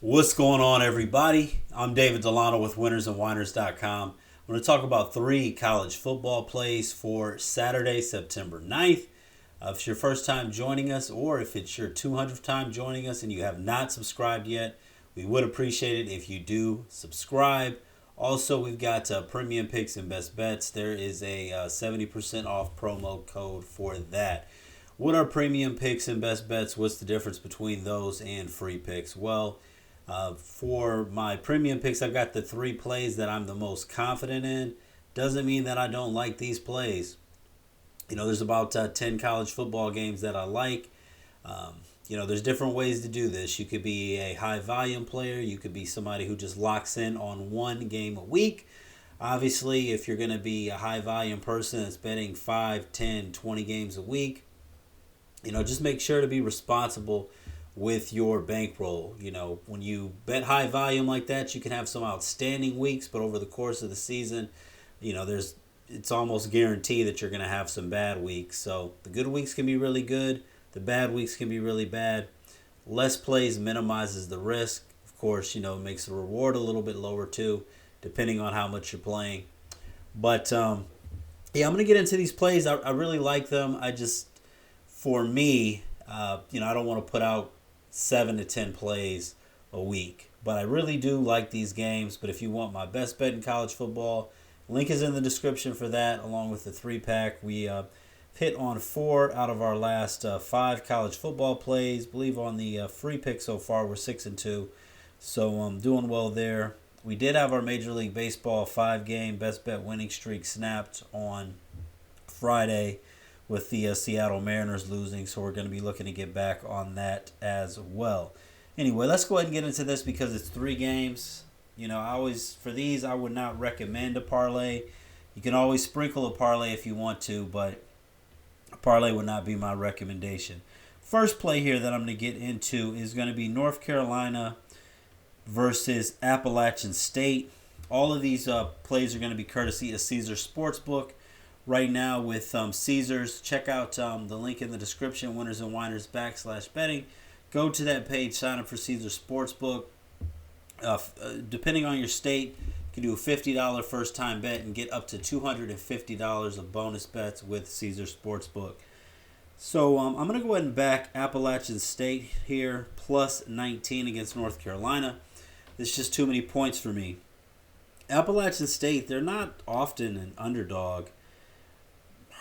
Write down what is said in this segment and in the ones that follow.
What's going on, everybody? I'm David Delano with winnersandwhiners.com. I'm going to talk about 3 college football plays for Saturday, September 9th. If it's your first time joining us, or if it's your 200th time joining us and you have not subscribed yet, we would appreciate it if you do subscribe. Also, we've got premium picks and best bets. There is a 70% off promo code for that. What are premium picks and best bets? What's the difference between those and free picks? Well, for my premium picks, I've got the 3 plays that I'm the most confident in. Doesn't mean that I don't like these plays. There's about 10 college football games that I like. There's different ways to do this. You could be a high volume player. You could be somebody who just locks in on one game a week. Obviously, if you're going to be a high volume person that's betting 5, 10, 20 games a week, just make sure to be responsible with your bankroll. When you bet high volume like that, you can have some outstanding weeks, but over the course of the season, it's almost guaranteed that you're going to have some bad weeks. So the good weeks can be really good. The bad weeks can be really bad. Less plays minimizes the risk. Of course, it makes the reward a little bit lower too, depending on how much you're playing. But I'm going to get into these plays. I really like them. For me, I don't want to put out 7 to 10 plays a week. But I really do like these games. But if you want my best bet in college football, link is in the description for that, along with the 3-pack. We hit on 4 out of our last 5 college football plays. I believe on the free pick so far, we're 6-2. So I'm doing well there. We did have our Major League Baseball 5-game best bet winning streak snapped on Friday, with the Seattle Mariners losing, so we're going to be looking to get back on that as well. Anyway, let's go ahead and get into this because it's 3 games. For these, I would not recommend a parlay. You can always sprinkle a parlay if you want to, but a parlay would not be my recommendation. First play here that I'm going to get into is going to be North Carolina versus Appalachian State. All of these plays are going to be courtesy of Caesar Sportsbook. Right now with Caesars, check out the link in the description, Winners and Whiners /betting. Go to that page, sign up for Caesar Sportsbook. Depending on your state, you can do a $50 first-time bet and get up to $250 of bonus bets with Caesar Sportsbook. So I'm going to go ahead and back Appalachian State here, plus 19 against North Carolina. There's just too many points for me. Appalachian State, they're not often an underdog.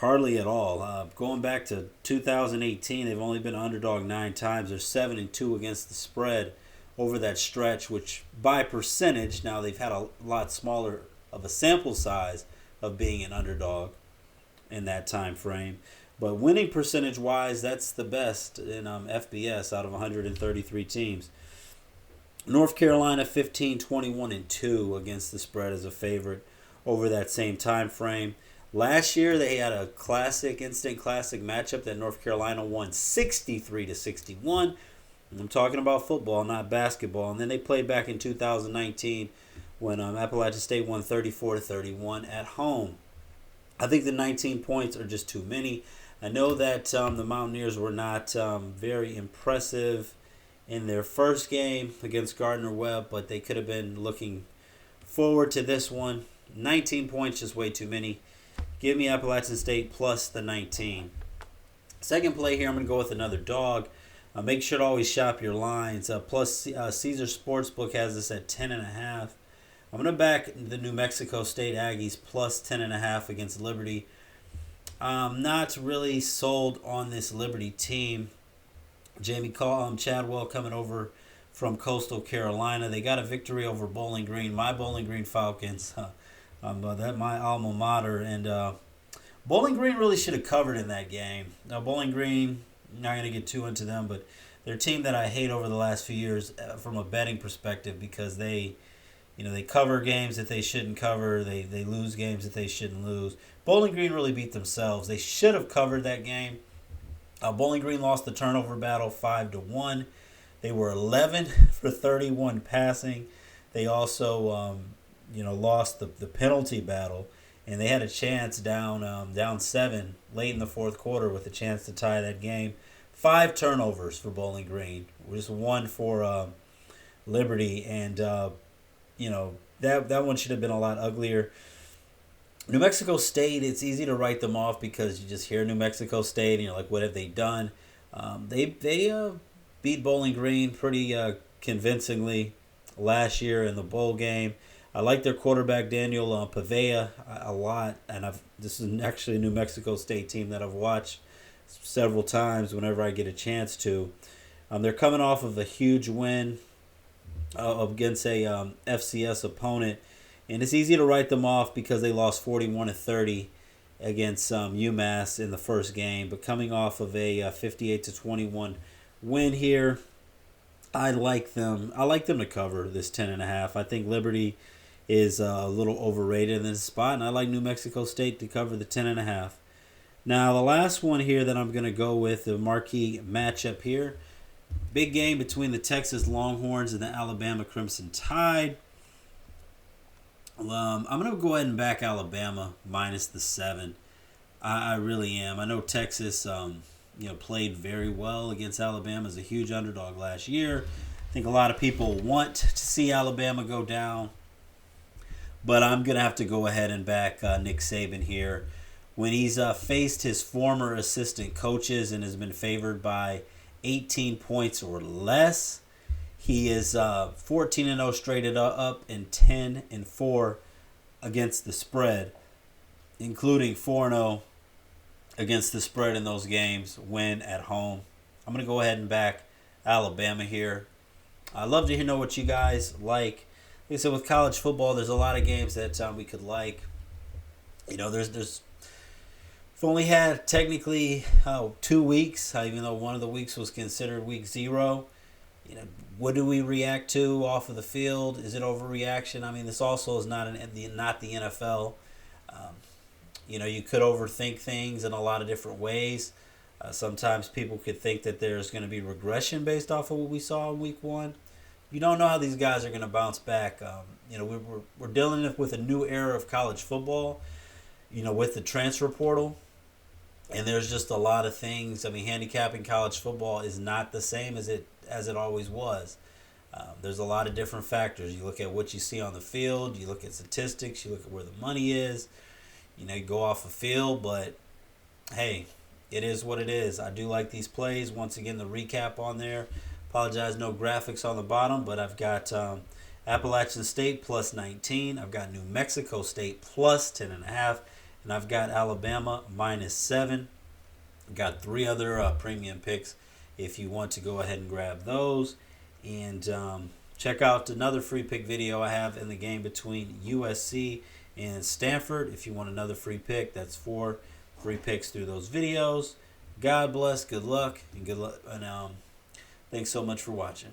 Hardly at all. Going back to 2018, they've only been underdog 9 times. They're 7-2 against the spread over that stretch, which by percentage, now they've had a lot smaller of a sample size of being an underdog in that time frame. But winning percentage-wise, that's the best in FBS out of 133 teams. North Carolina 15-21-2 against the spread as a favorite over that same time frame. Last year, they had a instant classic matchup that North Carolina won 63-61. I'm talking about football, not basketball. And then they played back in 2019 when Appalachian State won 34-31 at home. I think the 19 points are just too many. I know that the Mountaineers were not very impressive in their first game against Gardner-Webb, but they could have been looking forward to this one. 19 points, just way too many. Give me Appalachian State plus the 19. Second play here, I'm going to go with another dog. Make sure to always shop your lines. Plus, Caesar Sportsbook has this at 10.5. I'm going to back the New Mexico State Aggies plus 10.5 against Liberty. I'm not really sold on this Liberty team. Chadwell coming over from Coastal Carolina. They got a victory over Bowling Green. My Bowling Green Falcons. That my alma mater, and Bowling Green really should have covered in that game. Now Bowling Green, not going to get too into them, but they're a team that I hate over the last few years from a betting perspective because they cover games that they shouldn't cover. They lose games that they shouldn't lose. Bowling Green really beat themselves. They should have covered that game. Bowling Green lost the turnover battle 5-1. They were 11 for 31 passing. They also lost the penalty battle, and they had a chance down 7 late in the fourth quarter with a chance to tie that game. 5 turnovers for Bowling Green, just one for Liberty, and that one should have been a lot uglier. New Mexico State, it's easy to write them off because you just hear New Mexico State and you're like, what have they done? They beat Bowling Green pretty convincingly last year in the bowl game. I like their quarterback Daniel Pavea a lot, and this is actually a New Mexico State team that I've watched several times whenever I get a chance to. They're coming off of a huge win against a FCS opponent, and it's easy to write them off because they lost 41-30 against UMass in the first game. But coming off of a 58-21 win here, I like them. I like them to cover this 10.5. I think Liberty is a little overrated in this spot, and I like New Mexico State to cover the 10.5. Now the last one here that I'm going to go with, the marquee matchup here, big game between the Texas Longhorns and the Alabama Crimson Tide. I'm going to go ahead and back Alabama minus the 7. I really am. I know Texas, played very well against Alabama as a huge underdog last year. I think a lot of people want to see Alabama go down, but I'm going to have to go ahead and back Nick Saban here. When he's faced his former assistant coaches and has been favored by 18 points or less, he is 14-0 straight up and 10-4 against the spread, including 4-0 against the spread in those games when at home. I'm going to go ahead and back Alabama here. I'd love to know what you guys like. Like I said, with college football, there's a lot of games that we could like. There's we've only had technically 2 weeks, even though one of the weeks was considered week 0. What do we react to off of the field? Is it overreaction? I mean, this also is not the NFL. You could overthink things in a lot of different ways. Sometimes people could think that there's going to be regression based off of what we saw in week 1. You don't know how these guys are going to bounce back. We're dealing with a new era of college football, with the transfer portal. And there's just a lot of things. I mean, handicapping college football is not the same as it always was. There's a lot of different factors. You look at what you see on the field. You look at statistics. You look at where the money is. You go off a field. But, hey, it is what it is. I do like these plays. Once again, the recap on there. Apologize, no graphics on the bottom. But I've got Appalachian State plus 19. I've got New Mexico State plus 10.5. And I've got Alabama minus 7. I've got 3 other premium picks if you want to go ahead and grab those. And check out another free pick video I have in the game between USC and Stanford. If you want another free pick, that's 4 free picks through those videos. God bless, good luck, and thanks so much for watching.